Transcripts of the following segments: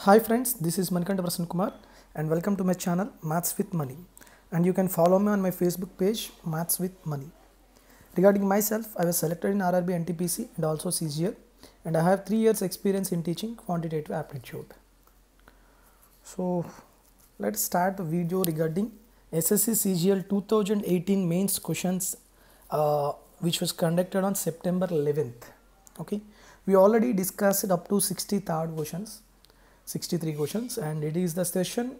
Hi friends, this is Manikanta Prasanna Kumar and welcome to my channel Maths with Money, and you can follow me on my Facebook page Maths with Money. Regarding myself, I was selected in RRB NTPC and also CGL, and I have 3 years experience in teaching quantitative aptitude. So let's start the video regarding SSC CGL 2018 mains questions which was conducted on September 11th. Okay, we already discussed up to 63rd questions. 63 questions, and it is the session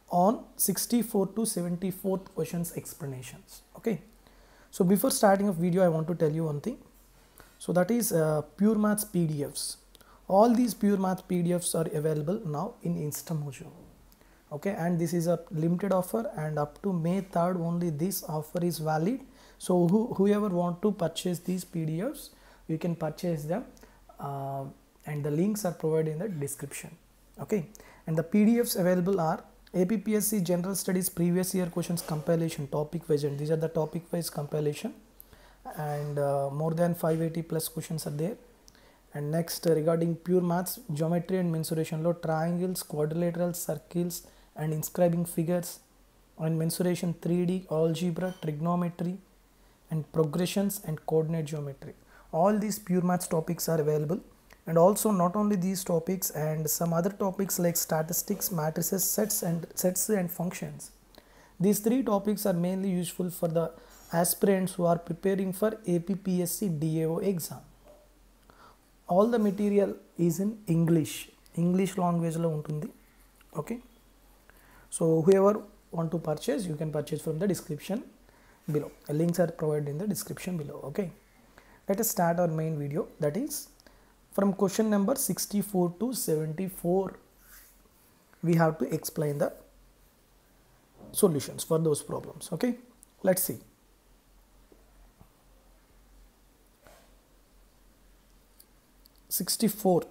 on 64 to 74th questions explanations. Okay, so before starting a video, I want to tell you one thing. So that is Pure Maths PDFs. All these Pure Maths PDFs are available now in InstaMojo. Okay, and this is a limited offer, and up to May 3rd only this offer is valid. So whoever want to purchase these PDFs, you can purchase them, and the links are provided in the description. Okay, and the PDFs available are APPSC General Studies previous year questions compilation topic wise, and these are the topic wise compilation, and more than 580 plus questions are there. And next, regarding Pure Maths geometry and mensuration law, triangles, quadrilaterals, circles and inscribing figures, and mensuration 3D, algebra, trigonometry and progressions and coordinate geometry. All these Pure Maths topics are available. And also not only these topics, and some other topics like statistics, matrices, sets and functions. These 3 topics are mainly useful for the aspirants who are preparing for APPSC DAO exam. All the material is in English language lo untundi. Okay, so whoever want to purchase, you can purchase from the description below. The links are provided in the description below. Okay, let us start our main video, that is from question number 64 to 74, we have to explain the solutions for those problems. Okay, let's see. '64.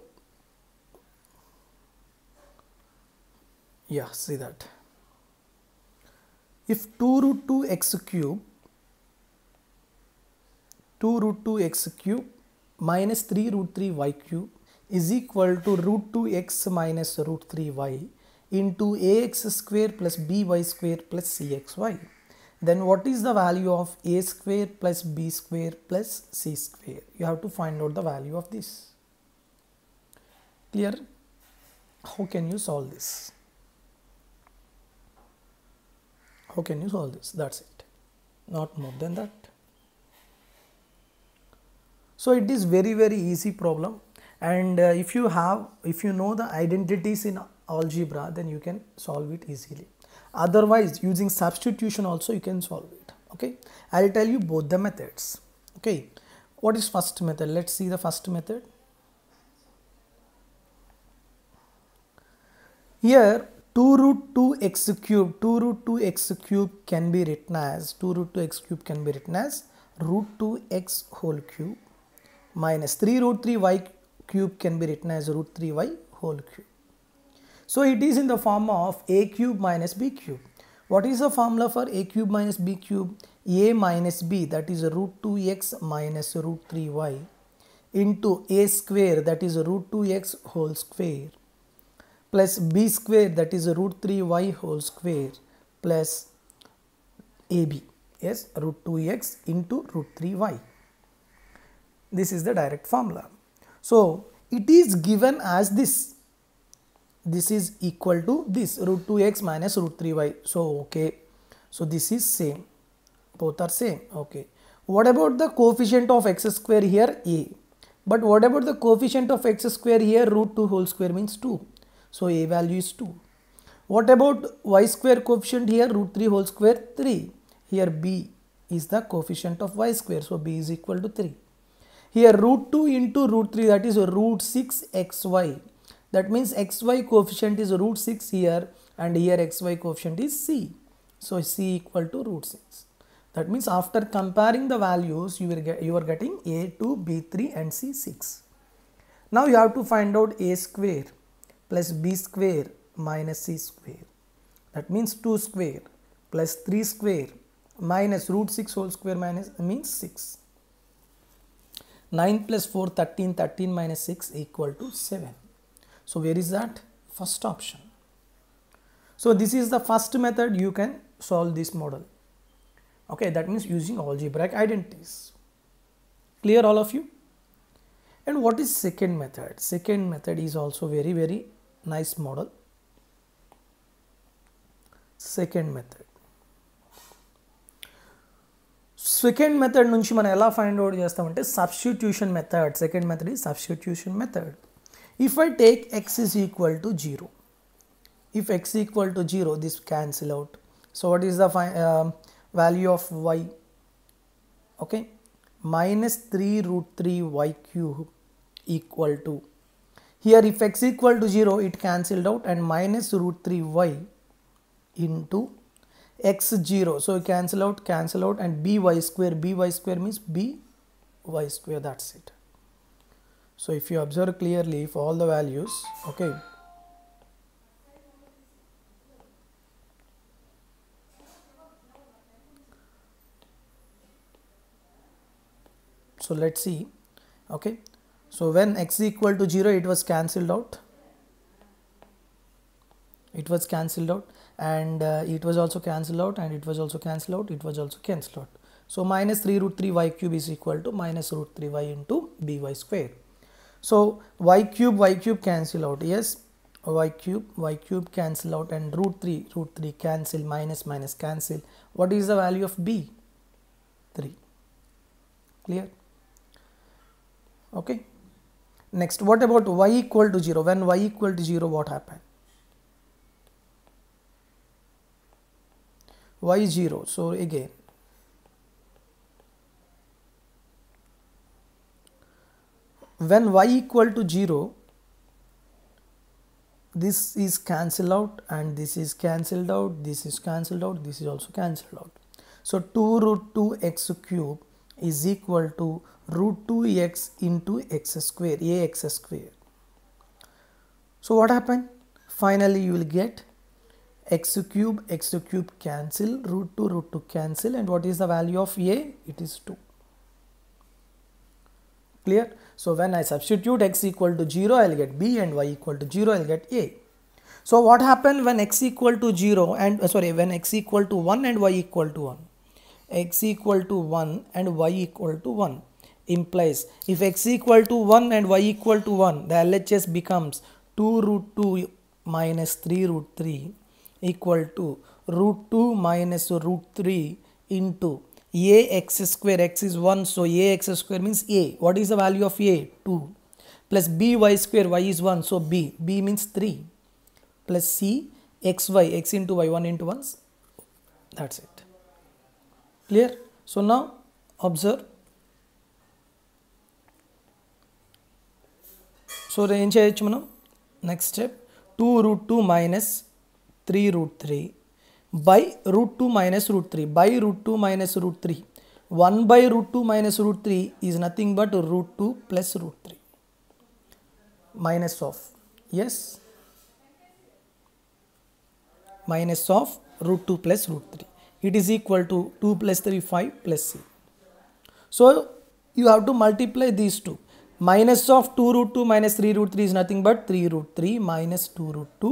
Yeah, see that. If 2 root 2 x cube minus 3 root 3 y cube is equal to root 2x minus root 3y into ax square plus by square plus cxy, then what is the value of a square plus b square plus c square? You have to find out the value of this. Clear? How can you solve this? How can you solve this? That's it, not more than that. So it is very easy problem, and if you know the identities in algebra, then you can solve it easily. Otherwise, using substitution also you can solve it. Okay, I'll tell you both the methods. Okay, what is first method? Let's see the first method. Here 2 root 2 x cube can be written as root 2 x whole cube minus 3 root 3 y cube can be written as root 3 y whole cube. So it is in the form of a cube minus b cube. What is the formula for a cube minus b cube? A minus b, that is root 2x minus root 3y into a square, that is root 2x whole square, plus b square, that is root 3y whole square, plus ab, yes, root 2x into root 3y. This is the direct formula. So it is given as this is equal to this root 2x minus root 3y. So okay, so this is same, both are same. Okay, what about the coefficient of x square here? A. But what about the coefficient of x square here? Root 2 whole square means 2, so a value is 2. What about y square coefficient here? Root 3 whole square 3. Here b is the coefficient of y square, so b is equal to 3. Here root 2 into root 3, that is root 6 xy. That means xy coefficient is root 6 here, and here xy coefficient is c. So c equal to root 6. That means after comparing the values, you are getting a2, b3 and c 6. Now you have to find out a square plus b square minus c square. That means 2 square plus 3 square minus root 6 whole square means 6. 9 plus 4, 13, 13 minus 6 equal to 7. So where is that? First option. So this is the first method you can solve this model. Okay, that means using algebraic identities. Clear all of you? And what is second method? Second method is also very nice model. Second method నుంచి మనం ఎలా find out చేస్తామంటే substitution method. Second method is substitution method. If I take x is equal to 0, if x equal to 0, this cancel out. So what is the value of y? Okay, minus 3 root 3 y cube equal to, here if x equal to 0, it cancelled out, and minus root 3 y into x 0, so cancel out, and by square means by square, that's it. So if you observe clearly, for all the values, okay, so let's see. Okay, so when x equal to 0, it was cancelled out, and it was also cancelled out, and it was also cancelled out, so minus 3 root 3 y cube is equal to minus root 3 y into by square. So y cube cancel out, yes, y cube cancel out, and root 3 cancel, minus cancel. What is the value of b? 3. Clear? Okay, next, what about y equal to 0? When y equal to 0, what happened? Y 0, so again when y equal to 0, this is cancelled out, and this is cancelled out, this is cancelled out, this is also cancelled out. So 2 root 2 x cube is equal to root 2x into x square, ax square. So what happened? Finally you will get x cube cancel, root 2 cancel, and what is the value of a? It is 2. Clear? So when I substitute x equal to 0, I will get b, and y equal to 0, I will get a. So what happened when x equal to 0 and when x equal to 1 and y equal to 1? X equal to 1 and y equal to 1 implies, if x equal to 1 and y equal to 1, the LHS becomes 2 root 2 minus 3 root 3 equal to root 2 minus root 3 into ax square. X is 1, so ax square means a. What is the value of a? 2. Plus by square, y is 1, so b means 3, plus c xy, x into y, 1 into 1, that's it. Clear? So now observe. So ఏం చేయొచ్చు మనం? Next step, 2 root 2 minus 3 root 3 by root 2 minus root 3, by root 2 minus root 3. 1 by root 2 minus root 3 is nothing but root 2 plus root 3, minus of, yes, minus of root 2 plus root 3. It is equal to 2 plus 3, 5 plus c. So you have to multiply these two. Minus of 2 root 2 minus 3 root 3 is nothing but 3 root 3 minus 2 root 2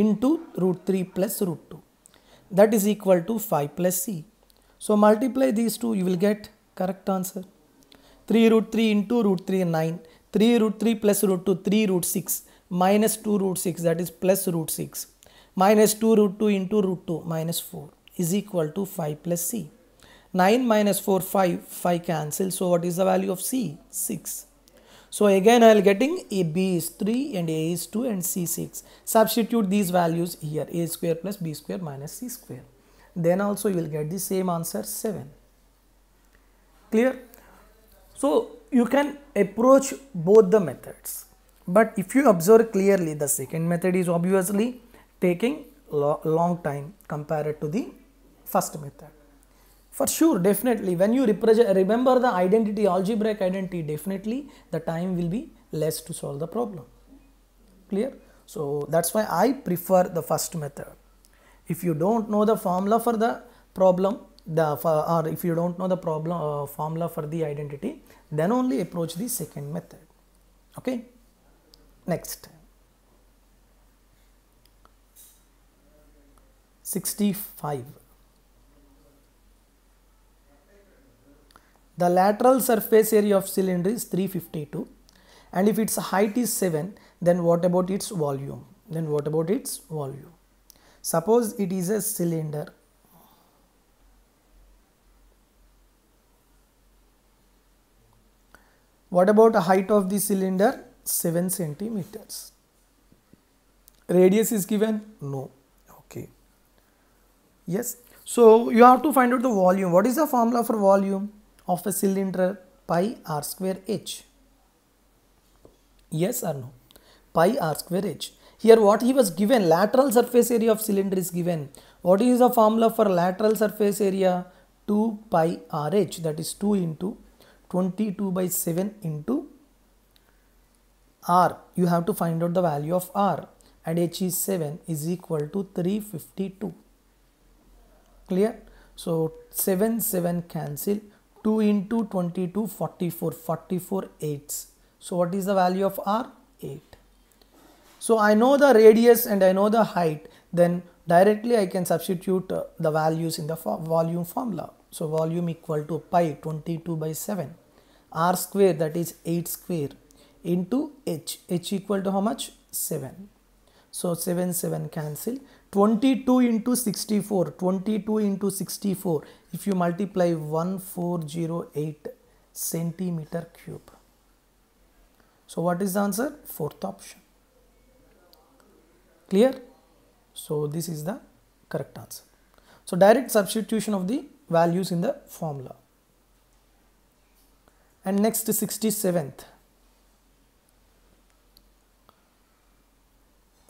into root 3 plus root 2. That is equal to 5 plus c. So multiply these two, you will get correct answer. 3 root 3 into root 3, 9. 3 root 3 plus root 2, 3 root 6 minus 2 root 6, that is plus root 6, minus 2 root 2 into root 2, minus 4 is equal to 5 plus c. 9 minus 4, 5 cancel. So what is the value of c? 6. So again I will getting a b is 3 and a is 2 and c 6. Substitute these values here, a square plus b square minus c square. Then also you will get the same answer, 7. Clear? So you can approach both the methods, but if you observe clearly, the second method is obviously taking long time compared to the first method. For sure, definitely, when you remember the identity, algebraic identity, definitely the time will be less to solve the problem. Clear? So that's why I prefer the first method. If you don't know the formula for the problem, or if you don't know the problem formula for the identity, then only approach the second method. Okay. Next. 65. The lateral surface area of cylinder is 352, and if its height is 7, then what about its volume? Suppose it is a cylinder. What about the height of the cylinder? 7 centimeters. Radius is given? No. Okay. Yes. So you have to find out the volume. What is the formula for volume of a cylinder? Pi r square h. Yes or no? Pi r square h. Here what he was given, lateral surface area of cylinder is given. What is the formula for lateral surface area? 2 pi r h, that is 2 into 22 by 7 into r. You have to find out the value of r, and h is 7 is equal to 352. Clear? So 7 cancel. 2 into 22, 44 eighths. So what is the value of r? 8. So I know the radius and I know the height, then directly I can substitute the values in the volume formula. So volume equal to pi 22 by 7, r square, that is 8 square, into h equal to how much? 7. So 7 cancel. 22 into 64, if you multiply 1408 centimeter cube. So what is the answer? Fourth option. Clear? So this is the correct answer. So direct substitution of the values in the formula. And next, 67th.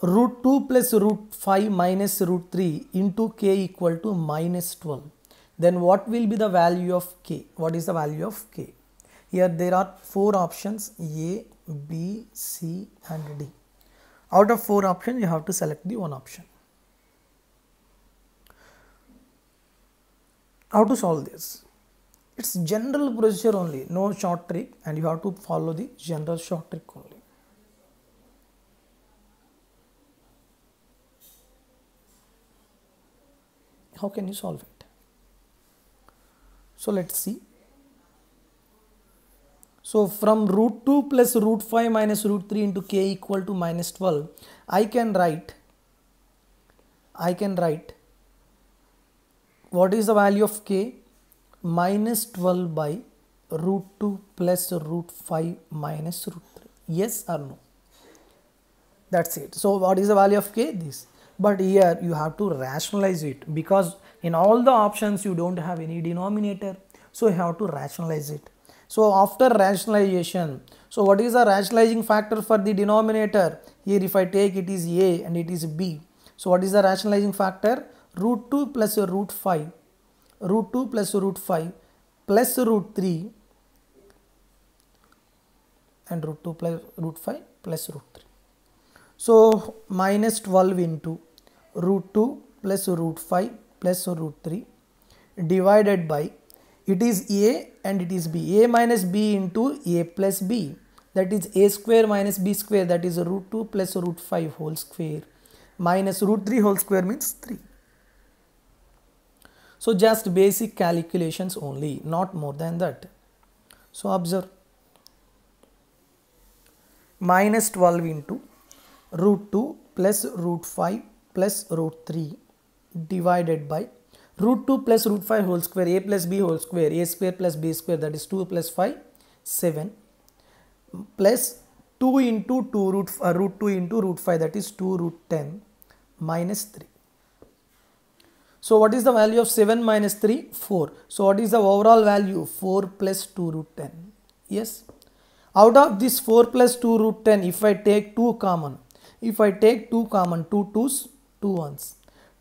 Root 2 plus root 5 minus root 3 into k equal to minus 12. Then what will be the value of k? What is the value of k? Here there are 4 options, A, B, C and D. Out of 4 options, you have to select the one option. How to solve this? It's general procedure only, no short trick, and you have to follow the general short trick only. How can you solve it? So let's see. So from root 2 plus root 5 minus root 3 into k equal to minus 12, I can write what is the value of k? Minus 12 by root 2 plus root 5 minus root 3. Yes or no? That's it. So what is the value of k? This. But here you have to rationalize it, because in all the options you don't have any denominator. So you have to rationalize it. So after rationalization, so what is the rationalizing factor for the denominator? Here if I take, it is a and it is b. So what is the rationalizing factor? Root 2 plus root 5. Root 2 plus root 5 plus root 3 and root 2 plus root 5 plus root 3. So minus 12 into root 2 plus root 5 plus root 3 divided by, it is a and it is b. A minus b into a plus b, that is a square minus b square, that is root 2 plus root 5 whole square minus root 3 whole square means 3. So just basic calculations only, not more than that. So observe, minus 12 into root 2 plus root 5 plus root 3 divided by root 2 plus root 5 whole square, a plus b whole square, a square plus b square, that is 2 plus 5, 7, plus 2 into 2 root 2 into root 5, that is 2 root 10 minus 3. So what is the value of 7 minus 3? 4. So what is the overall value? 4 plus 2 root 10. Yes. Out of this 4 plus 2 root 10, if I take 2 common, if I take 2 common, 2 2's, 2 1's.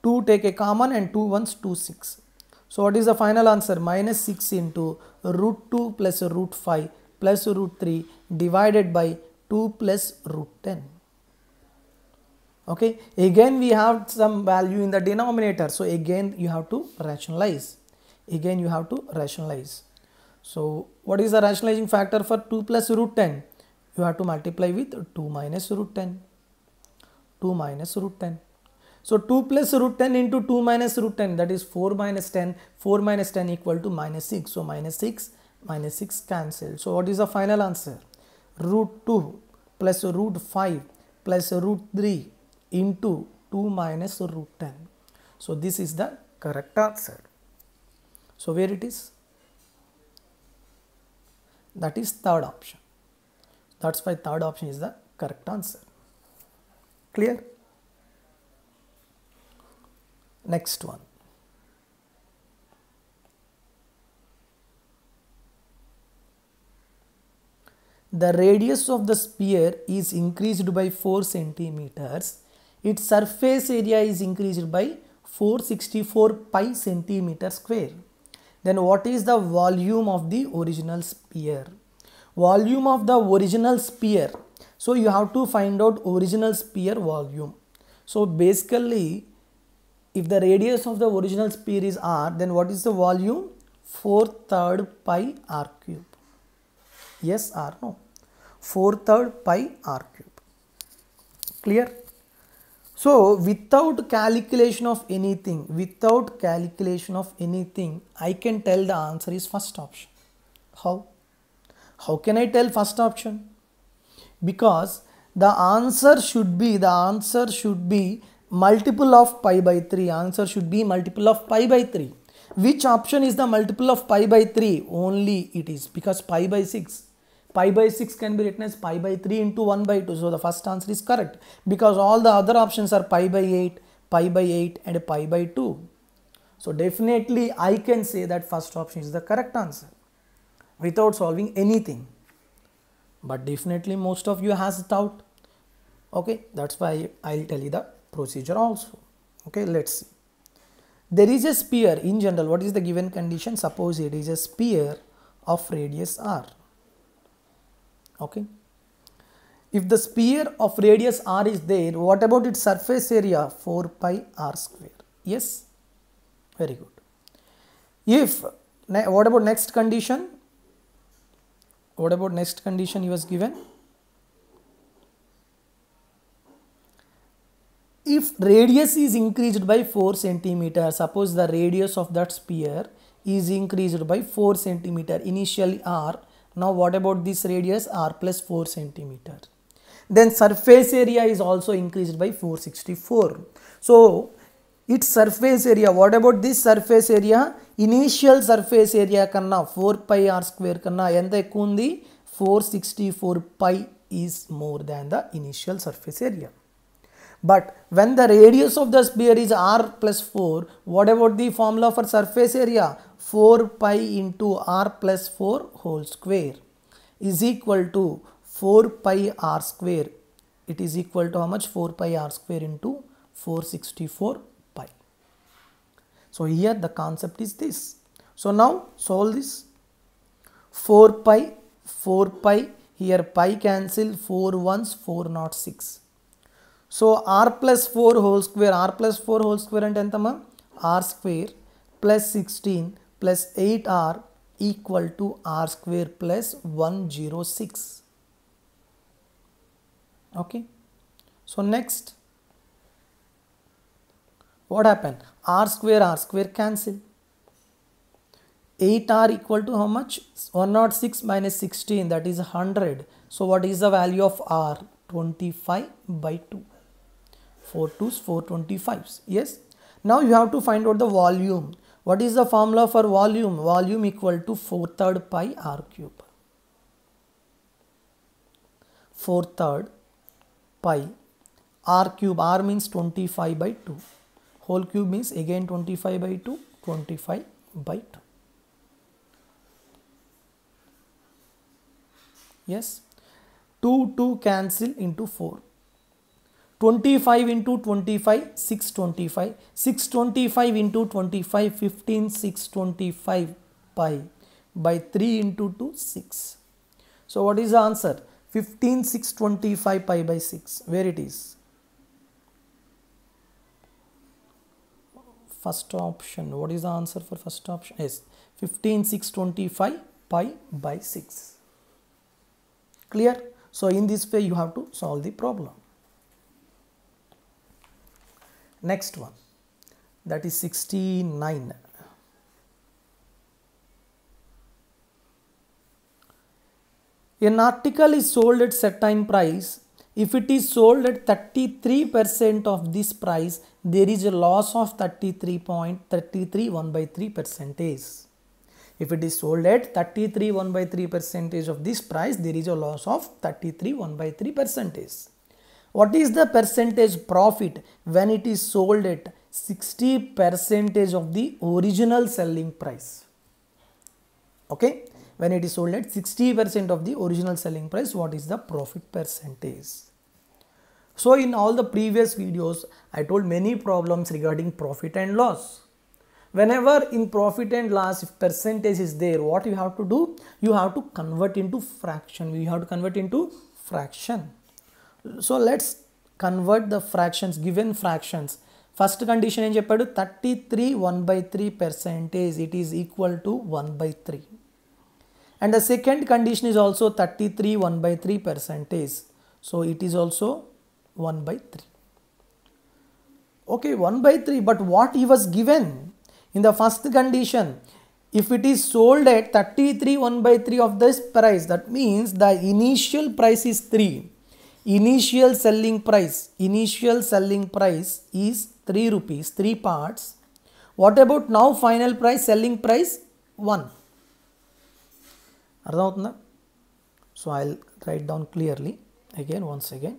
2 take a common and 2 1's, 2 6. So what is the final answer? Minus 6 into root 2 plus root 5 plus root 3 divided by 2 plus root 10. Okay, again we have some value in the denominator, so again you have to rationalize. So what is the rationalizing factor for 2 plus root 10? You have to multiply with 2 minus root 10. So 2 plus root 10 into 2 minus root 10, that is 4 minus 10. 4 minus 10 equal to minus 6. So minus 6 cancelled. So what is the final answer? Root 2 plus root 5 plus root 3 into 2 minus root 10. So this is the correct answer. So where it is? That is third option. That's why third option is the correct answer. Clear? Next one. The radius of the sphere is increased by 4 centimeters. Its surface area is increased by 464 pi centimeter square. Then what is the volume of the original sphere? Volume of the original sphere. So you have to find out original sphere volume. So basically, if the radius of the original sphere is r, then what is the volume? 4/3 pi r cube. Yes or no? 4/3 pi r cube. Clear? So without calculation of anything, I can tell the answer is first option. How? How can I tell first option? Because the answer should be multiple of pi by 3. Answer should be multiple of pi by 3. Which option is the multiple of pi by 3? Only it is, because pi by 6. Pi by 6 can be written as pi by 3 into 1 by 2. So the first answer is correct, because all the other options are pi by 8 and pi by 2. So definitely I can say that first option is the correct answer without solving anything. But definitely most of you has doubt. Okay, that's why I'll tell you the procedure also. Okay, let's see. There is a sphere in general. What is the given condition? Suppose it is a sphere of radius r. Okay. If the sphere of radius r is there, what about its surface area? 4 pi r square. Yes? Very good. What about next condition? What about next condition he was given? If radius is increased by 4 centimeters, suppose the radius of that sphere is increased by 4 centimeter, initially r. Now what about this radius? R plus 4 centimeter. Then surface area is also increased by 464. So its surface area, what about this surface area? Initial surface area kanna 4 pi r square kanna enta ekkundi? 464 pi is more than the initial surface area. But when the radius of the sphere is r plus 4, what about the formula for surface area? 4 pi into r plus 4 whole square is equal to 4 pi r square. It is equal to how much? 4 pi r square into 464 pi. So here the concept is this. So now solve this. 4 pi, here pi cancel, 4 ones, 406. So r plus 4 whole square and entama? R square plus 16 plus 8r equal to r square plus 106. Okay. So next, what happened? R square cancel. 8r equal to how much? 106 minus 16, that is 100. So what is the value of r? 25 by 2. 4 2s, 4 25s. Yes. Now you have to find out the volume. What is the formula for volume? Volume equal to 4/3 pi r cube. 4/3 pi r cube. R means 25 by 2. Whole cube means again 25 by 2. 25 by 2. Yes. 2 cancel into 4. 25 into 25, 625. 625 into 25, 15, 625 pi by 3 into 2, 6. So what is the answer? 15, 625 pi by 6. Where it is? First option. What is the answer for first option? Yes. 15, 625 pi by 6. Clear? So in this way you have to solve the problem. Next one, that is 69. An article is sold at certain price. If it is sold at 33% of this price, there is a loss of 33.33 1 by 3 percentage. If it is sold at 33 1 by 3 percentage of this price, there is a loss of 33 1 by 3 percentage. What is the percentage profit when it is sold at 60 percentage of the original selling price? Okay, when it is sold at 60% of the original selling price, what is the profit percentage? So in all the previous videos, I told many problems regarding profit and loss. Whenever in profit and loss, if percentage is there, what you have to do? You have to convert into fraction. You have to convert into fraction. So let's convert the fractions, given fractions. First condition in chepadu 33 1 by 3 percentage, it is equal to 1 by 3. And the second condition is also 33 1 by 3 percentage. So it is also 1 by 3. Okay, 1 by 3, but what he was given in the first condition, if it is sold at 33 1 by 3 of this price, that means the initial price is 3. Initial selling price is 3 rupees, 3 parts. What about now final price, selling price 1? So I'll write down clearly again, once again.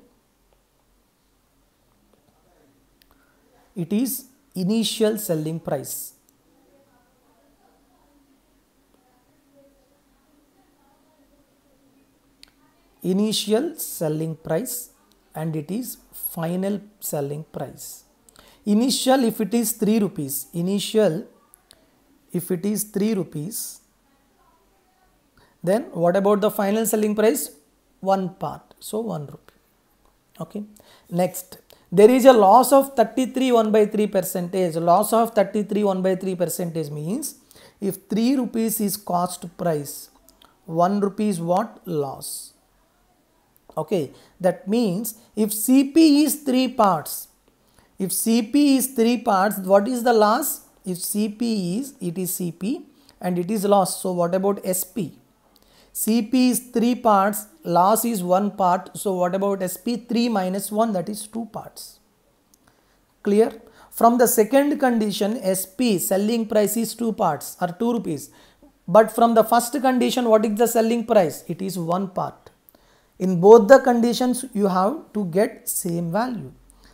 It is initial selling price. Initial selling price and it is final selling price. Initial, if it is 3 rupees, then what about the final selling price? 1 part, so 1 rupee. Okay. Next, there is a loss of 33 1 by 3 percentage. Loss of 33 1 by 3 percentage means if 3 rupees is cost price, 1 rupee is what? Loss. Okay, that means if CP is 3 parts, what is the loss? If CP is, it is CP and it is loss. So what about SP? CP is 3 parts, loss is 1 part. So what about SP? 3 minus 1, that is 2 parts. Clear? From the second condition, SP, selling price is 2 parts or 2 rupees. But from the first condition, what is the selling price? It is 1 part. In both the conditions, you have to get same value.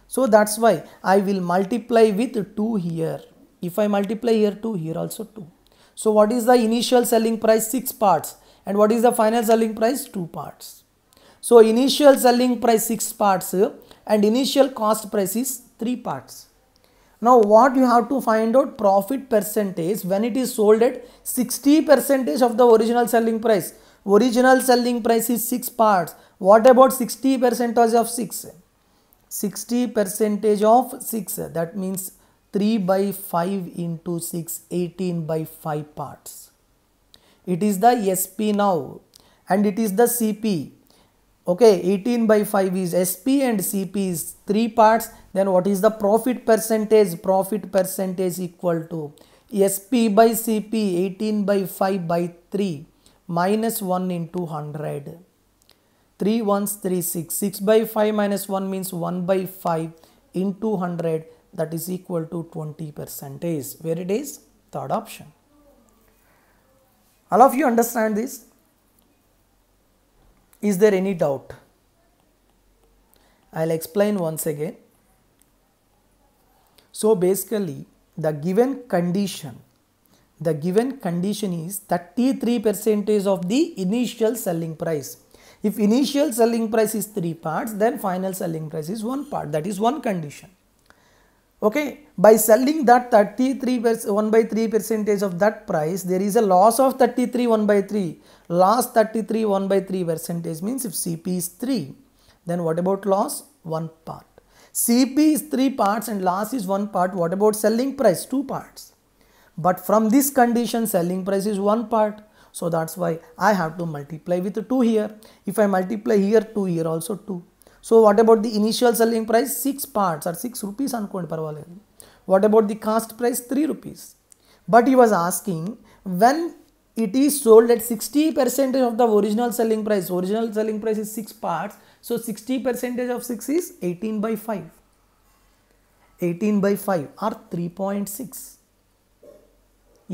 So that's why I will multiply with 2 here. If I multiply here 2, here also 2. So what is the initial selling price? 6 parts. And what is the final selling price? 2 parts. So initial selling price 6 parts and initial cost price is 3 parts. Now what you have to find out? Profit percentage when it is sold at 60% of the original selling price. Original selling price is 6 parts. What about 60% of 6? 60% of 6, that means 3 by 5 into 6, 18 by 5 parts. It is the SP now and it is the CP. Okay, 18 by 5 is SP and CP is 3 parts. Then what is the profit percentage? Profit percentage equal to SP by CP, 18 by 5 by 3 minus 1 into 100. 3 ones 3, 6. 6 by 5 minus 1 means 1 by 5 into 100, that is equal to 20%. Where it is? Third option. All of you understand this? Is there any doubt? I'll explain once again. So basically the given condition is 33% of the initial selling price. If initial selling price is 3 parts, then final selling price is 1 part. That is one condition. Okay, by selling that 1 by 3 percentage of that price, there is a loss of 33 1 by 3. Loss 33 1 by 3 percentage means if CP is 3, then what about loss? 1 part. CP is 3 parts and loss is 1 part. What about selling price? 2 parts. But from this condition, selling price is 1 part. So that's why I have to multiply with 2 here. If I multiply here 2, here also 2. So what about the initial selling price? 6 parts or 6 rupees అనుకోండి పర్వాలేదు. What about the cost price? 3 rupees. But he was asking when it is sold at 60% of the original selling price. Original selling price is 6 parts. So 60% of 6 is 18 by 5. 18 by 5 or 3.6.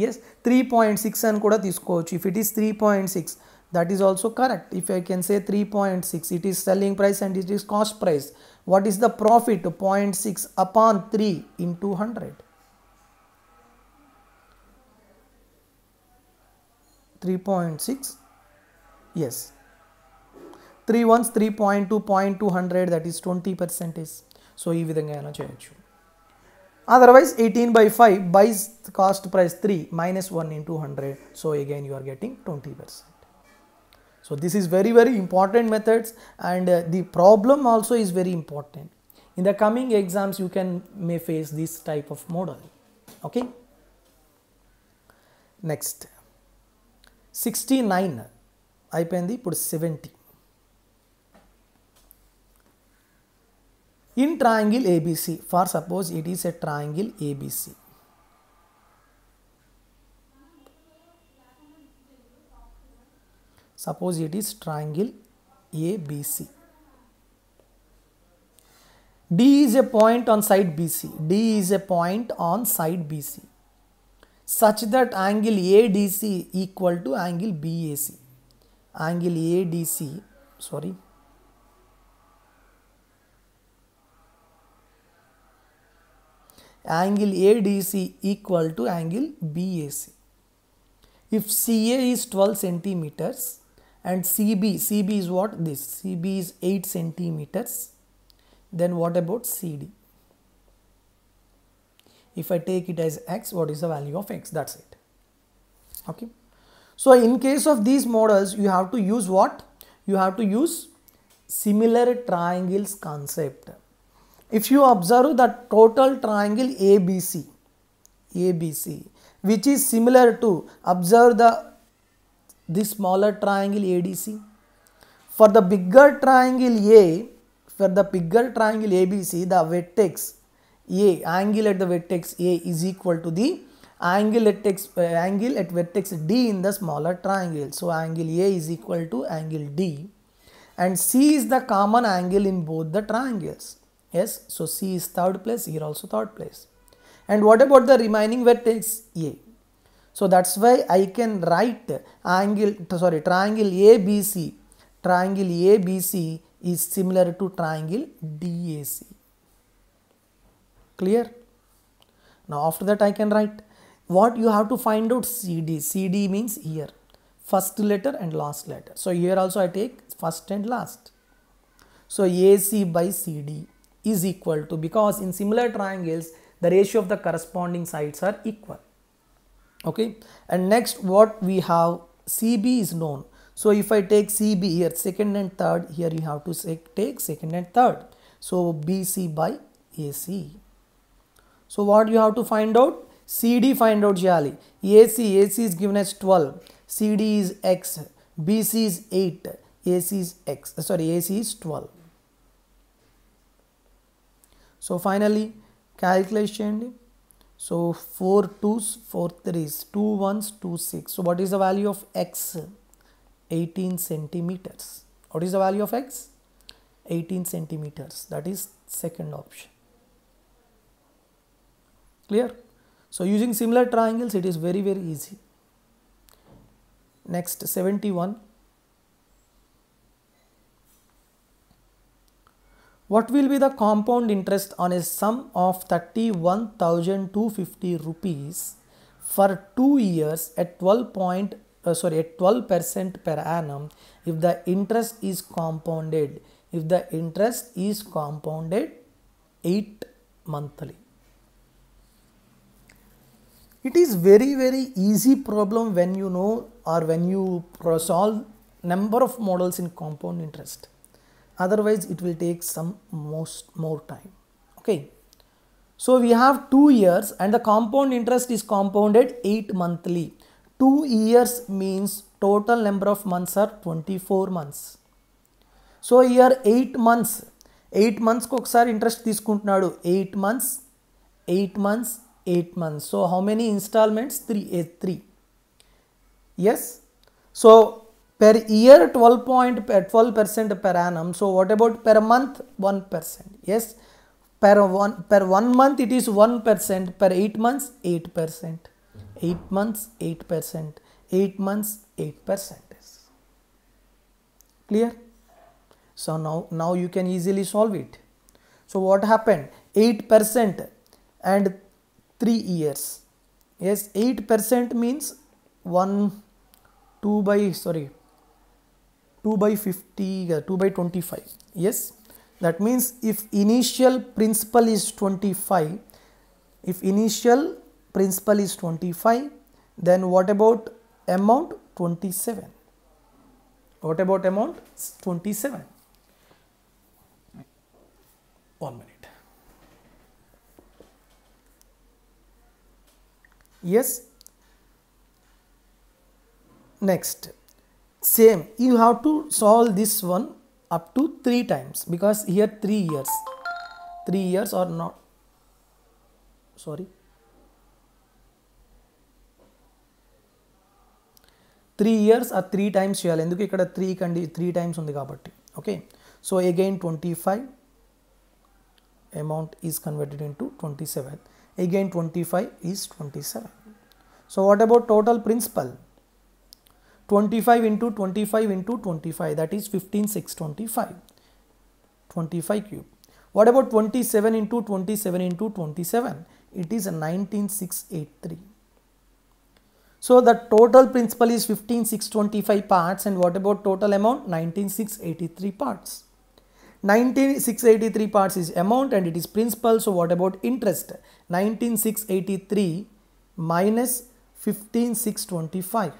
Yes, 3.6 అని కూడా తీసుకోవచ్చు. If it is 3.6, that is also correct. If I can say 3.6, it is selling price and it is cost price. What is the profit? 0.6 upon 3 into 100. 3.6, yes. 3 ones 3.2, 0.200, that is 20%. So ఈ విధంగా అయినా చేయొచ్చు. Otherwise 18 by 5 buys cost price 3 minus 1 into 100. So again you are getting 20%. So this is very important methods, and the problem also is very important. In the coming exams you may face this type of model. Okay. Next 69 అయిపోయింది. ఇప్పుడు 70. In triangle ABC, for suppose it is a triangle ABC. Suppose it is triangle ABC. D is a point on side BC. D is a point on side BC, such that angle ADC equal to angle BAC. Angle ADC, sorry. Angle ADC equal to angle BAC. If CA is 12 centimeters and CB is what? This CB is 8 centimeters, then what about CD? If I take it as X, what is the value of X? That's it. Okay. So in case of these models, you have to use what? You have to use similar triangles concept. If you observe the total triangle ABC, which is similar to, observe this smaller triangle ADC. For the bigger triangle ABC, the vertex A, angle at the vertex A is equal to the angle at vertex D in the smaller triangle. So angle A is equal to angle D, and C is the common angle in both the triangles. Yes, so C is third place, here also third place. And what about the remaining vertex A? So that's why I can write triangle ABC. Triangle ABC is similar to triangle DAC. Clear? Now after that I can write what you have to find out. CD. CD means here, first letter and last letter. So here also I take first and last. So AC by CD is equal to, because in similar triangles the ratio of the corresponding sides are equal. Okay. And next what we have, CB is known. So if I take CB here, second and third, here you have to take second and third. So BC by AC. So what you have to find out? CD find out చేయాలి. AC is given as 12, CD is X, BC is 8, AC is AC is 12. So finally calculation. So 4 2s, 4 3s, 2 1s, 2 6. So what is the value of X? 18 centimeters. What is the value of X? 18 centimeters. That is second option. Clear? So using similar triangles it is very easy. Next 71. What will be the compound interest on a sum of 31,250 rupees for 2 years at 12% per annum if the interest is compounded? If the interest is compounded 8 monthly. It is very easy problem when you know, or when you solve number of models in compound interest. Otherwise it will take some more time. Okay. So we have 2 years and the compound interest is compounded 8 monthly. 2 years means total number of months are 24 months. So here 8 months, 8 మంత్స్కి ఒకసారి interest తీసుకుంటున్నాడు. 8 months, 8 months, 8 months. So how many installments? 3. Yes. So per year 12% per annum. So what about per month? 1%. Yes. Per 1 month it is 1%. Per 8 months 8%. 8 months 8%. 8 months 8%. Clear? So now you can easily solve it. So what happened? 8% and 3 years. Yes, 8% means 2 by 50, 2 by 25. Yes, that means if initial principal is 25, then what about amount? 27. What about amount? 27. 1 minute. Yes. Next, same, you have to solve this one up to 3 times, because here 3 years or not, sorry, 3 years or 3 times చేయాలి. ఎందుకు ఇక్కడ 3 times ఉంది కాబట్టి. Okay, so again 25 amount is converted into 27. Again 25 is 27. So what about total principal? 25 into 25 into 25, that is 15,625. 25 cube. What about 27 into 27 into 27? It is 19,683. So the total principal is 15,625 parts, and what about total amount? 19,683 parts. 19,683 parts is amount and it is principal. So what about interest? 19,683 minus 15,625.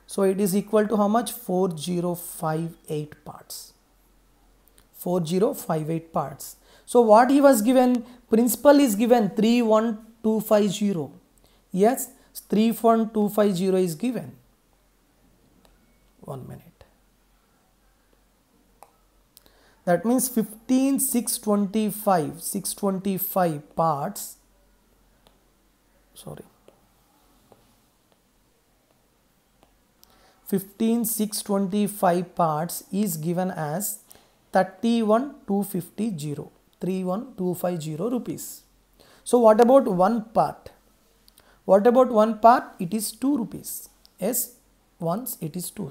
So it is equal to how much? 4058 parts. 4058 parts. So what he was given? Principal is given 31250. Yes, 31250 is given. 1 minute. That means 625 parts. Sorry. 15,625 parts is given as 31,250. 31,250 rupees. So what about one part? What about one part? It is 2 rupees. Yes, once it is 2.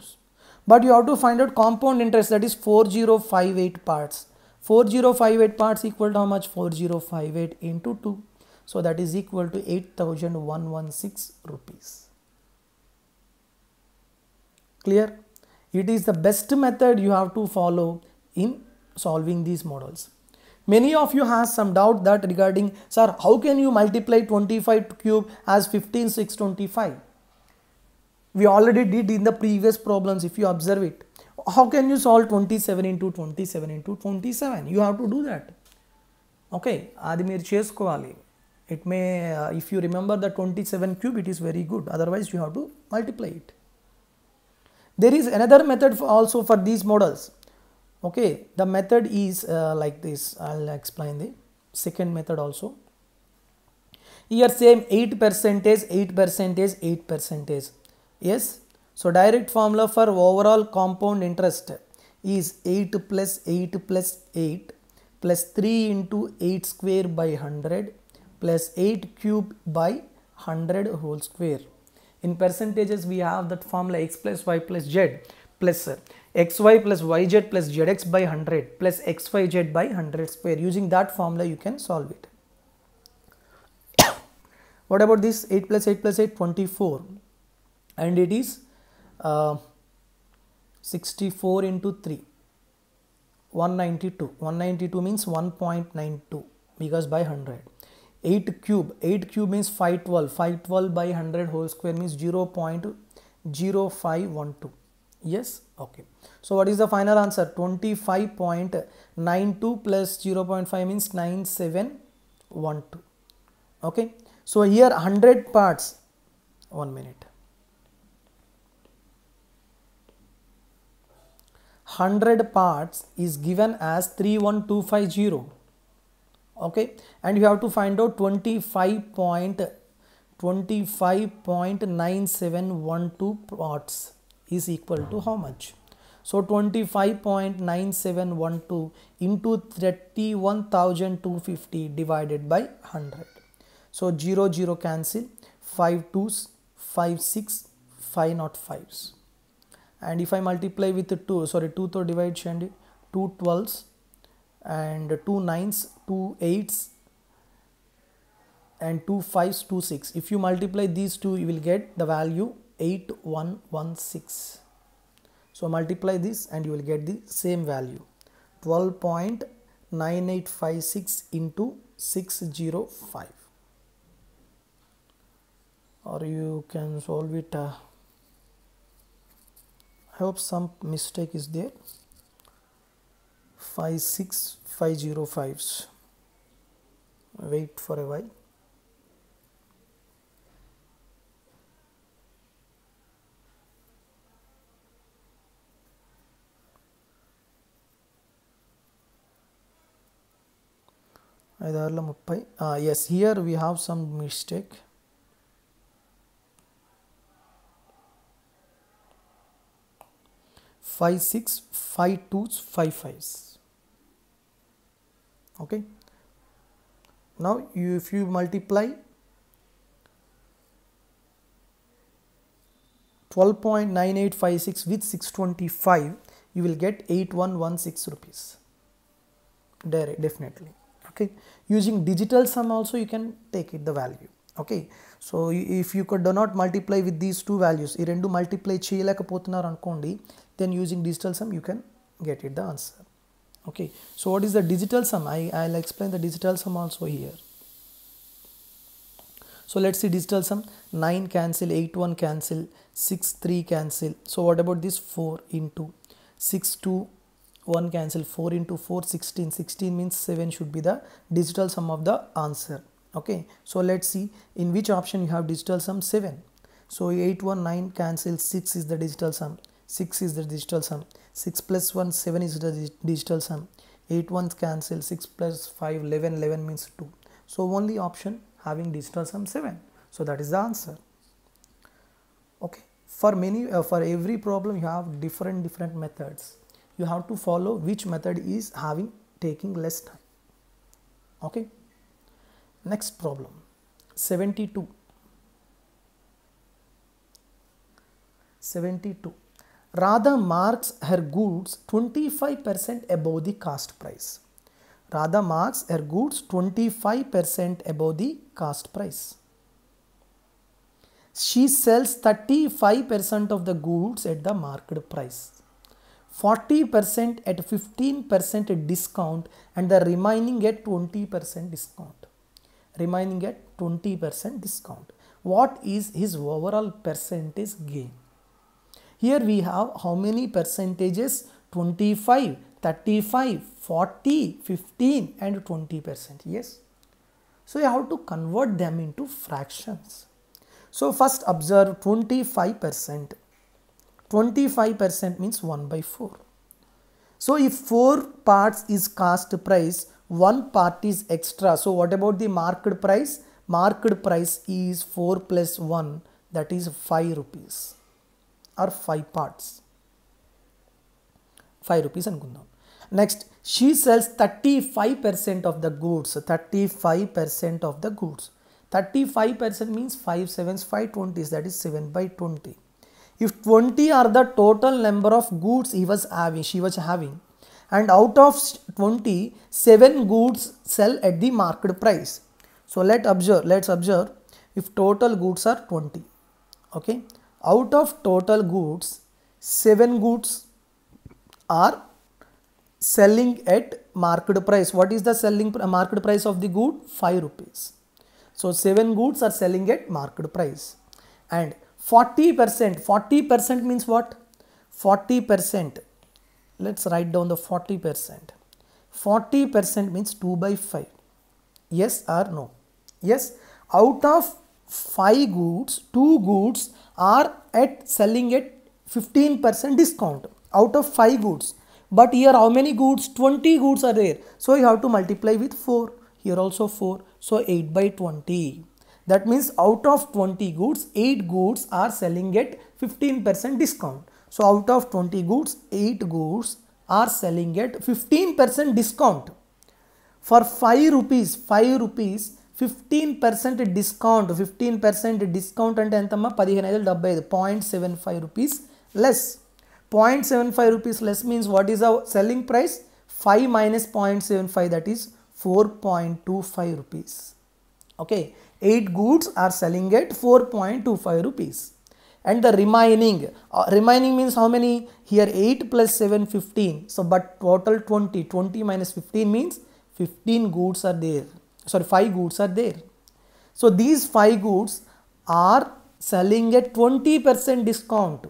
But you have to find out compound interest, that is 4058 parts. 4058 parts equal to how much? 4058 into 2. So that is equal to 8,116 rupees. Clear? It is the best method you have to follow in solving these models. Many of you have some doubt that regarding, sir, how can you multiply 25 cube as 15,625? We already did in the previous problems, if you observe it. How can you solve 27 into 27 into 27? You have to do that. Okay, adi meer cheskovali. It may, if you remember the 27 cube, it is very good. Otherwise, you have to multiply it. There is another method also for these models. Okay, the method is like this. I'll explain the second method also. Here same 8%, 8%, 8%. Yes, so direct formula for overall compound interest is 8 plus 8 plus 8 plus 3 into 8 square by 100 plus 8 cube by 100 whole square. In percentages we have that formula x plus y plus z plus xy plus yz plus zx by 100 plus xyz by 100 square. Using that formula you can solve it. What about this? 8 plus 8 plus 8, 24, and it is 64 into 3, 192. 192 means 1.92 because by 100. 8 cube means 512. 512 by 100 whole square means 0.0512. Yes, okay. So what is the final answer? 25.92 plus 0.5 means 9712. Okay, so here 100 parts. 1 minute. 100 parts is given as 31250. Okay, and you have to find out 25.9712 parts is equal to how much. So 25.9712 into 31,250 divided by 100. So 0 0 cancel, 5 2s, 5 6, 5 not 5s. And if I multiply with 2 to divide cheyandi, 2 12s and 2 9s, 2 8s and 2 5s, 2 6. If you multiply these two, you will get the value 8116. So multiply this and you will get the same value, 12.9856 into 605. Or you can solve it. I hope some mistake is there. 56505s. Wait for a while. Yes, here we have some mistake. 5 6 5 2s 5 5s. Okay, now if you multiply 12.9856 with 625, you will get 8116 rupees definitely. Okay, using digital sum also you can take it the value. Okay, so if you do not multiply with these two values, ఈ రెండు multiply చేయలేకపోతున్నారు అనుకోండి, then using digital sum you can get it the answer. Okay, so what is the digital sum? I'll explain the digital sum also here. So let's see digital sum. 9 cancel, 8 1 cancel, 6 3 cancel. So what about this? 4 into 6 2 1 cancel, 4 into 4 16. 16 means 7 should be the digital sum of the answer. Okay, so let's see in which option you have digital sum. 7. So 8 1 9 cancel, 6 is the digital sum, 6 is the digital sum, 6 plus 1 7 is the digital sum, 8 1 cancel, 6 plus 5 11, 11 means 2. So only option having digital sum 7. So that is the answer. Okay, for every problem you have different methods. You have to follow which method is taking less time. Okay, next problem 72. Radha marks her goods 25% above the cost price. Radha marks her goods 25% above the cost price. She sells 35% of the goods at the market price, 40% at 15% discount, and the remaining at 20% discount. Remaining at 20% discount. What is his overall percentage gain? Here we have how many percentages? 25, 35, 40, 15 and 20%. Yes. So you have to convert them into fractions. So first observe 25%. 25% means 1 by 4. So if 4 parts is cost price, 1 part is extra. So what about the market price? Market price is 4 plus 1, that is 5 rupees. Or 5 parts. 5 rupees anukundam. Next, she sells 35% of the goods. 35% of the goods. 35% means 5 7s, 5 20s, that is 7 by 20. If 20 are the total number of goods she was having, and out of 20, 7 goods sell at the market price. So let's observe if total goods are 20. Okay, out of total goods, 7 goods are selling at market price. What is the market price of the good? 5 rupees. So 7 goods are selling at market price. And 40% means what? 40%. Let's write down the 40%. 40% means 2 by 5. Yes or no? Yes. Out of 5 goods, 2 goods are selling at 15% discount. Out of 5 goods. But here how many goods? 20 goods are there. So you have to multiply with 4. Here also 4. So 8 by 20. That means out of 20 goods, 8 goods are selling at 15% discount. So out of 20 goods, 8 goods are selling at 15% discount. For 5 rupees, 15% discount, 15% discount అంటే ఎంతమ్మా 15,75 0.75 rupees less. 0.75 rupees less means what is our selling price? 5 minus 0.75, that is 4.25 rupees. Okay, 8 goods are selling at 4.25 rupees. And the remaining means how many? Here 8 plus 7, 15. So but total 20 minus 15 means 15 goods are there. Sorry, 5 goods are there. So these 5 goods are selling at 20% discount.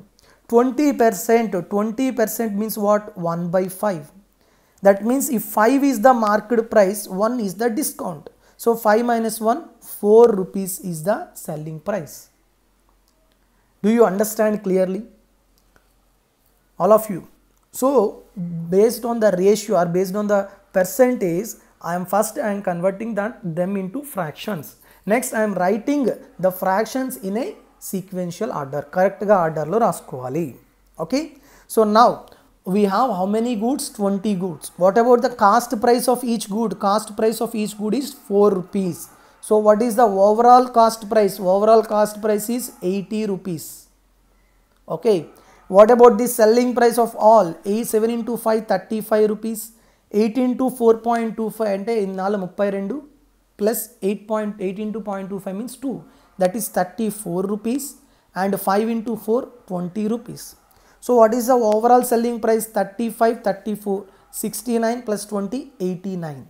20% means what? 1 by 5. That means if 5 is the market price, 1 is the discount. So 5 minus 1, 4 rupees is the selling price. Do you understand clearly? All of you. So based on the ratio or based on the percentage, I am converting them into fractions. Next I am writing the fractions in a sequential order. Correct ga order lo raskovali. Okay. So now we have how many goods? 20 goods. What about the cost price of each good? Cost price of each good is 4 rupees. So what is the overall cost price? Overall cost price is 80 rupees. Okay. What about the selling price of all? 7 into 5, 35 rupees. 8 into 4.25 అంటే ఇన్నాళ్ళు 32 plus 8 into 0.25 means 2. That is 34 rupees. And 5 into 4, 20 rupees. So what is the overall selling price? 35, 34, 69 plus 20, 89.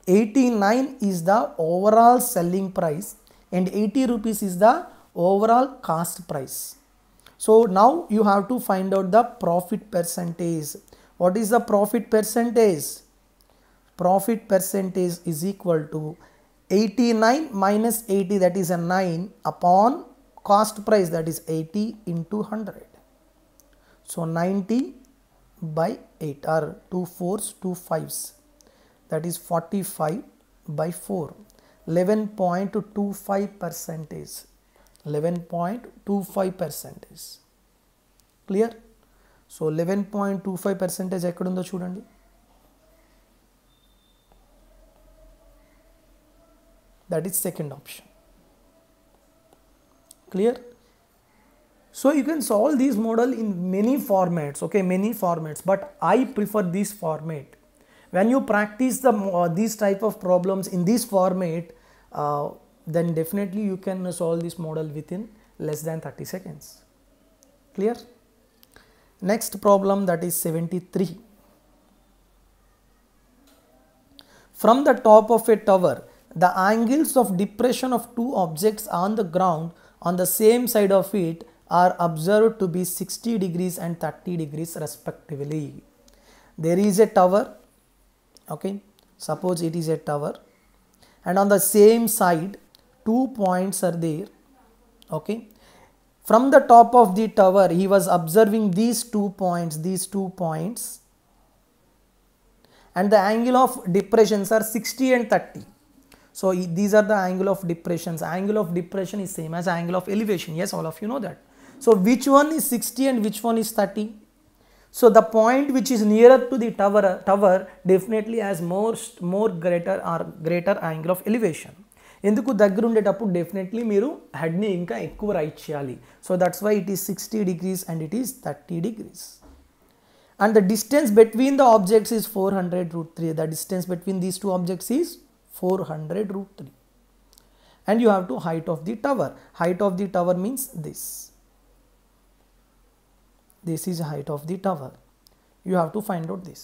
89 is the overall selling price and 80 rupees is the overall cost price. So now you have to find out the profit percentage. What is the profit percentage? Profit percentage is equal to 89 minus 80, that is a 9, upon cost price, that is 80 into 100. So 90 by 8 or 2 4s, 2 5s, that is 45 by 4. 11.25 percentage. 11.25 percentage. Clear? So 11.25 percentage ekkadundo chudandi. That is second option. Clear? So you can solve this model in many formats. Okay, many formats, but I prefer this format. When you practice these type of problems in this format, then definitely you can solve this model within less than 30 seconds. Clear? Next problem, that is 73. From the top of a tower, the angles of depression of two objects on the ground on the same side of it are observed to be 60 degrees and 30 degrees respectively. There is a tower. Okay, suppose it is a tower, and on the same side 2 points are there. Okay, from the top of the tower he was observing these 2 points, and the angle of depressions are 60 and 30. So these are the angle of depressions. Angle of depression is same as angle of elevation. Yes, all of you know that. So which one is 60 and which one is 30? So the point which is nearer to the tower definitely has more greater angle of elevation. ఎందుకు దగ్గర ఉండేటప్పుడు definitely మీరు హెడ్ని ఇంకా ఎక్కువ write చేయాలి. So that's why it is 60 degrees and it is 30 degrees. And the distance between the objects is 400 root 3. The distance between these two objects is 400 root 3. And you have to height of the tower. Height of the tower means this. This is height of the tower. You have to find out this.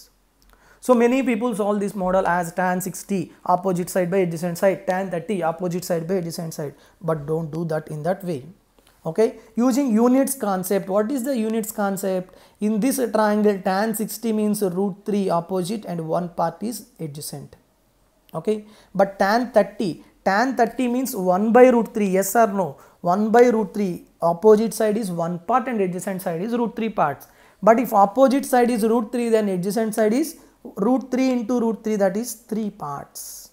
So many people solve this model as tan 60 opposite side by adjacent side, tan 30 opposite side by adjacent side, but don't do that in that way. Okay, using units concept. What is the units concept? In this triangle, tan 60 means root 3 opposite and one part is adjacent. Okay, but tan 30 means 1 by root 3. Yes or no? 1 by root 3, opposite side is one part and adjacent side is root 3 parts. But if opposite side is root 3, then adjacent side is root 3 into root 3, that is 3 parts.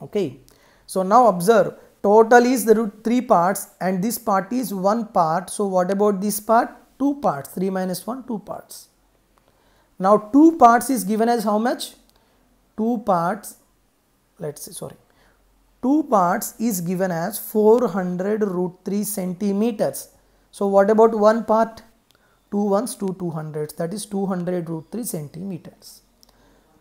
Okay. So now observe, total is the root 3 parts and this part is 1 part. So what about this part? 2 parts. 3 minus 1, 2 parts. Now 2 parts is given as how much? 2 parts, let's say, sorry. 2 parts is given as 400 root 3 centimeters. So what about 1 part? 2 ones, 2 200s, that is 200 root 3 centimeters.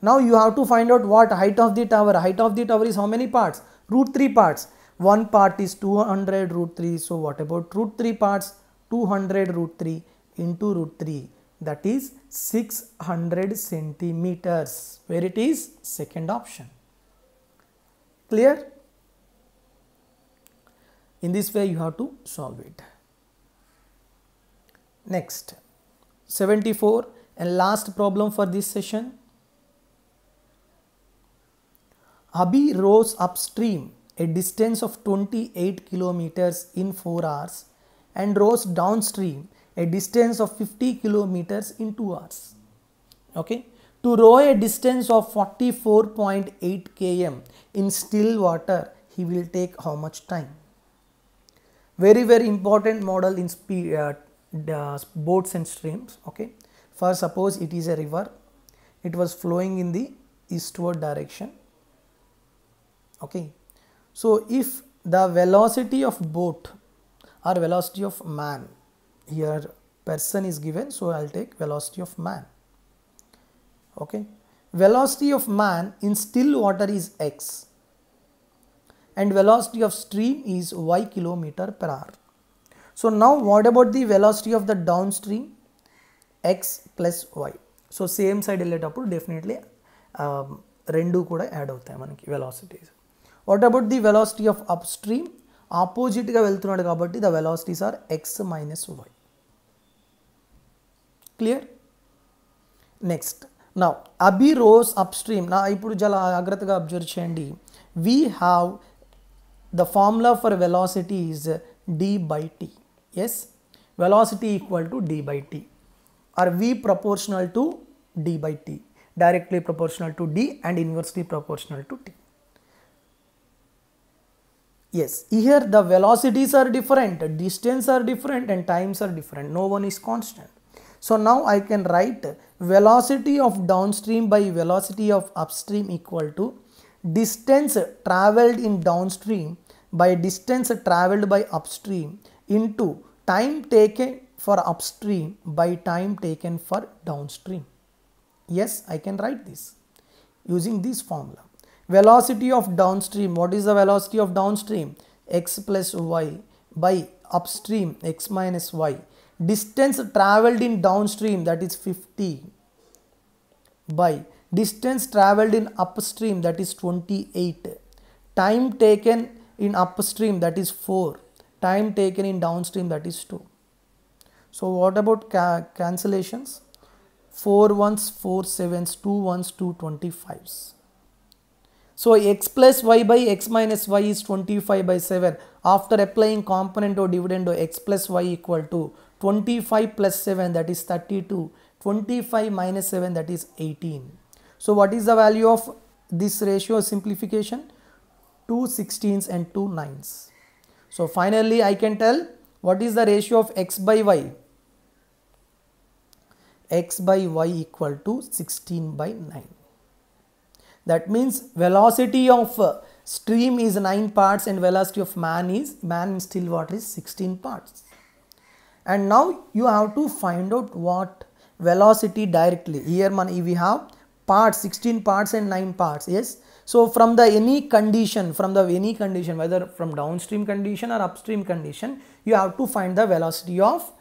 Now you have to find out what height of the tower. Height of the tower is how many parts? Root 3 parts. 1 part is 200 root 3. So what about root 3 parts? 200 root 3 into root 3, that is 600 centimeters. Where it is? Second option. Clear? In this way you have to solve it. Next, 74 and last problem for this session. Abhi rose upstream a distance of 28 kilometers in 4 hours and rose downstream a distance of 50 kilometers in 2 hours. Okay. To row a distance of 44.8 km in still water, he will take how much time? Very, very important model in boats and streams. Okay. First, suppose it is a river. It was flowing in the eastward direction. Okay. So if the velocity of boat or velocity of man, here person is given, so I'll take velocity of man. Okay. Velocity of man in still water is x and velocity of stream is y kilometer per hour. So now what about the velocity of the downstream? X plus y. So same side వెళ్ళేటప్పుడు definitely రెండు కూడా add అవుతాయి మనకి velocities. What about the velocity of upstream? Opposite గా వెళ్తున్నాడు కాబట్టి the velocities are x minus y. Clear? Next. Now Abhi rose upstream. నా ఇప్పుడు చాలా జాగ్రత్తగా అబ్జర్వ్ చేయండి. We have the formula for velocity is d by t. Yes, velocity equal to d by t or v proportional to d by t, directly proportional to d and inversely proportional to t. Yes, here the velocities are different, distance are different and times are different, no one is constant. So now I can write velocity of downstream by velocity of upstream equal to distance travelled in downstream by distance travelled by upstream into time taken for upstream by time taken for downstream. Yes, I can write this using this formula. Velocity of downstream, what is the velocity of downstream? X plus y by upstream x minus y. Distance travelled in downstream, that is 50, by distance travelled in upstream, that is 28. Time taken in upstream, that is 4. Time taken in downstream, that is 2. So what about cancellations? 4 ones, 4 sevens, 2 ones, 2 25s. So x plus y by x minus y is 25 by 7. After applying component or dividend, x plus y equal to 25 plus 7, that is 32. 25 minus 7, that is 18. So what is the value of this ratio simplification? 2 16s and 2 9s. So finally I can tell what is the ratio of x by y. X by y equal to 16 by 9. That means velocity of stream is 9 parts and velocity of man in still water is 16 parts. And now you have to find out what velocity directly. Here we have parts, 16 parts and 9 parts. Yes. So from the any condition, whether from downstream condition or upstream condition, you have to find the velocity of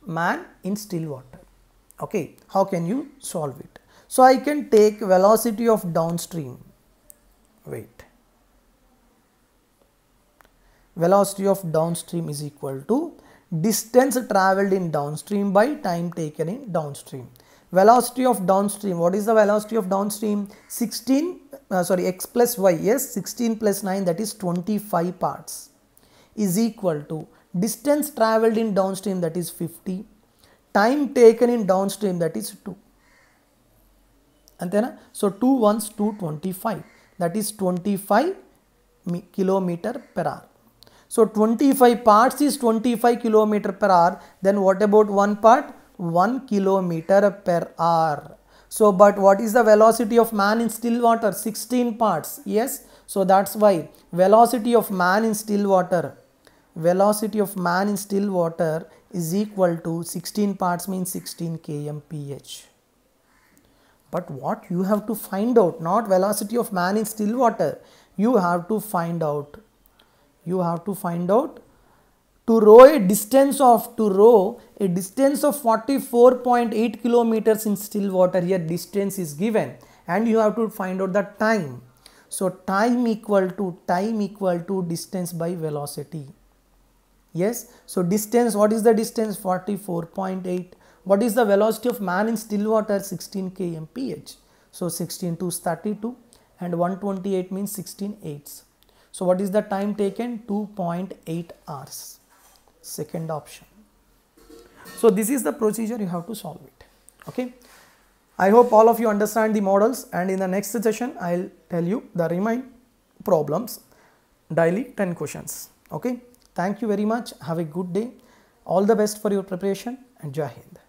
man in still water. Okay. How can you solve it? So I can take velocity of downstream. Wait. Velocity of downstream is equal to distance travelled in downstream by time taken in downstream. Velocity of downstream, what is the velocity of downstream? X plus y, yes, 16 plus 9, that is 25 parts, is equal to distance travelled in downstream, that is 50, time taken in downstream, that is 2. Antena? So 2 ones 225, that is 25 kilometer per hour. So 25 parts is 25 kilometer per hour. Then what about one part? 1 kilometer per hour. So but what is the velocity of man in still water? 16 parts. Yes. So that's why velocity of man in still water, velocity of man in still water is equal to 16 parts means 16 kmph. But what you have to find out, not velocity of man in still water, you have to find out to row a distance of 44.8 kilometers in still water. Here distance is given and you have to find out the time. So time equal to distance by velocity. Yes, so distance, what is the distance? 44.8. What is the velocity of man in still water? 16 kmph. So 16 to 32 and 128 means 16 eighths. So what is the time taken? 2.8 hours. Second option. So this is the procedure, you have to solve it. Okay. I hope all of you understand the models, and in the next session I'll tell you the remaining problems, daily 10 questions. Okay. Thank you very much. Have a good day. All the best for your preparation, and Jai Hind.